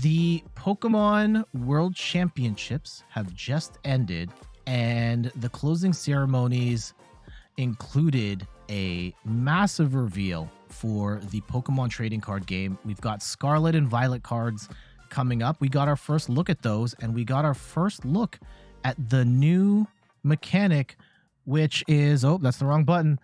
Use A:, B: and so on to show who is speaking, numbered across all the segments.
A: The Pokemon World Championships have just ended, and the closing ceremonies included a massive reveal for the Pokemon trading card game. We've got Scarlet and Violet cards coming up. We got our first look at those, and we got our first look at the new mechanic, which is, oh, that's the wrong button,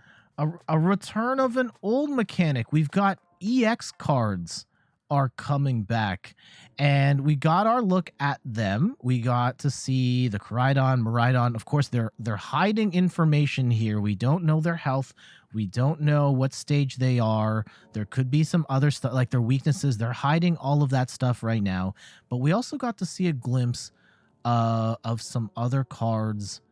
A: a return of an old mechanic. We've got EX cards are coming back, and we got our look at them. We got to see the Koraidon, Miraidon. Of course, they're hiding information here. We don't know their health. We don't know what stage they are. There could be some other stuff like their weaknesses. They're hiding all of that stuff right now. But we also got to see a glimpse of some other cards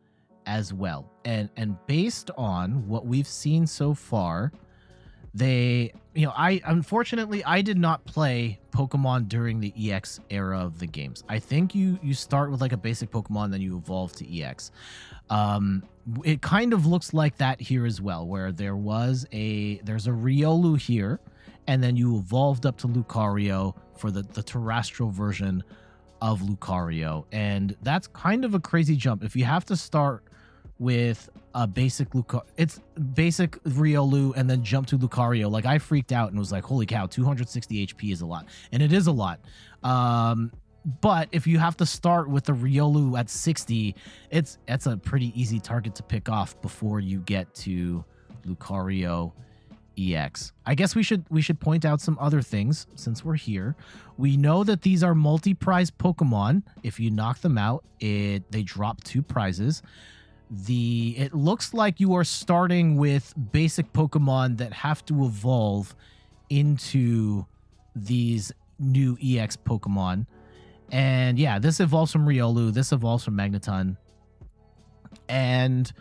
A: as well. And based on what we've seen so far, they, unfortunately I did not play Pokemon during the EX era of the games. I think you start with like a basic Pokemon, then you evolve to EX. It kind of looks like that here as well, where there's a Riolu here, and then you evolved up to Lucario for the terrestrial version of Lucario. And that's kind of a crazy jump. If you have to start with a basic it's basic Riolu and then jump to Lucario, like I freaked out and was like, holy cow, 260 HP is a lot. And it is a lot. But if you have to start with the Riolu at 60, that's a pretty easy target to pick off before you get to Lucario EX. I guess we should point out some other things since we're here. We know that these are multi-prize Pokemon. If you knock them out, they drop 2 prizes. It looks like you are starting with basic Pokemon that have to evolve into these new EX Pokemon. And yeah, this evolves from Riolu, this evolves from Magneton. And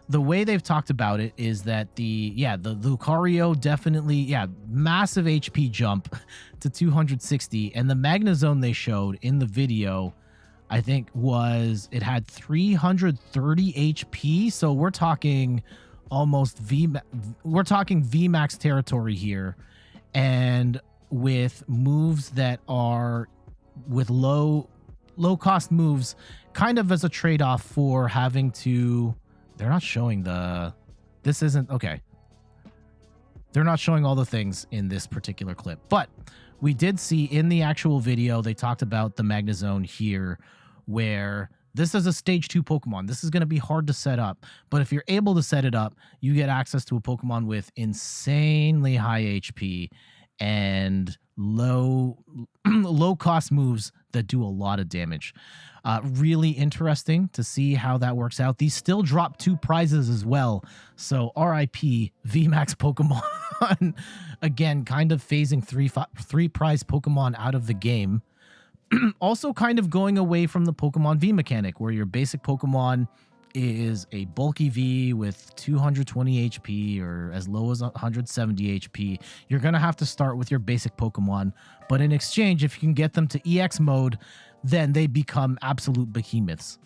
A: the way they've talked about it is that the Lucario definitely, massive HP jump to 260. And the Magnezone they showed in the video, I think it had 330 HP. So we're talking almost VMAX territory here. And with moves that are with low cost moves, kind of as a trade-off for having to, they're not showing this isn't, okay. They're not showing all the things in this particular clip, but we did see in the actual video, they talked about the Magnezone here, where this is a stage 2 Pokemon. This is going to be hard to set up, but if you're able to set it up, you get access to a Pokemon with insanely high HP and low cost moves that do a lot of damage. Really interesting to see how that works out. These still drop 2 prizes as well. So RIP VMAX Pokemon. Again, kind of phasing 3 prize Pokemon out of the game. Also kind of going away from the Pokemon V mechanic, where your basic Pokemon is a bulky V with 220 HP or as low as 170 HP. You're going to have to start with your basic Pokemon, but in exchange, if you can get them to EX mode, then they become absolute behemoths.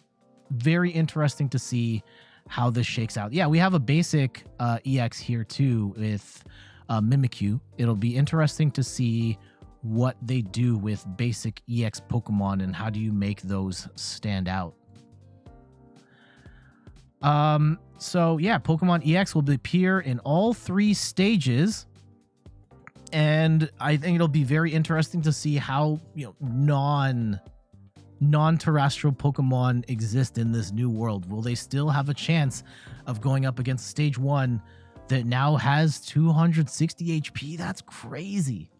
A: Very interesting to see how this shakes out. Yeah, we have a basic EX here too with Mimikyu. It'll be interesting to see what they do with basic EX Pokemon and how do you make those stand out. So yeah, Pokemon EX will appear in all 3 stages, and I think it'll be very interesting to see how non-terrestrial Pokemon exist in this new world. Will they still have a chance of going up against stage 1 that now has 260 HP? That's crazy.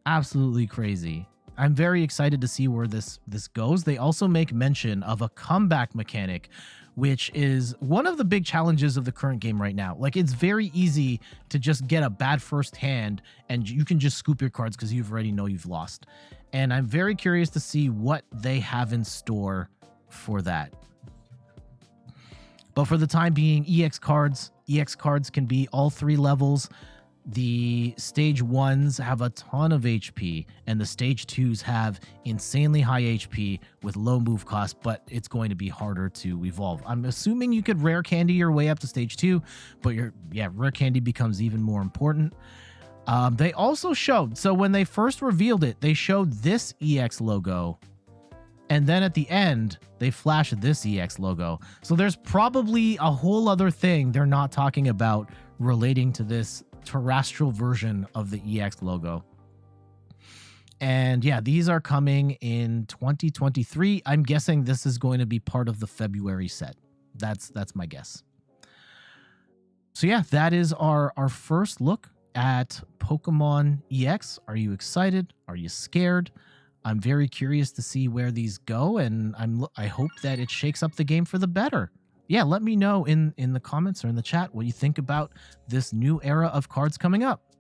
A: Absolutely crazy. I'm very excited to see where this goes. They also make mention of a comeback mechanic, which is one of the big challenges of the current game right now. Like, it's very easy to just get a bad first hand and you can just scoop your cards because you already know you've lost. And I'm very curious to see what they have in store for that. But for the time being, EX cards can be all 3 levels. The stage 1s have a ton of HP, and the stage 2s have insanely high HP with low move cost, but it's going to be harder to evolve. I'm assuming you could rare candy your way up to stage 2, but rare candy becomes even more important. They also showed, so when they first revealed it, they showed this EX logo, and then at the end, they flashed this EX logo. So there's probably a whole other thing they're not talking about relating to this terrestrial version of the EX logo. And yeah, these are coming in 2023. I'm guessing this is going to be part of the February set. That's my guess. So yeah, that is our first look at Pokemon EX. Are you excited? Are you scared? I'm very curious to see where these go, and I hope that it shakes up the game for the better. Yeah, let me know in the comments or in the chat what you think about this new era of cards coming up.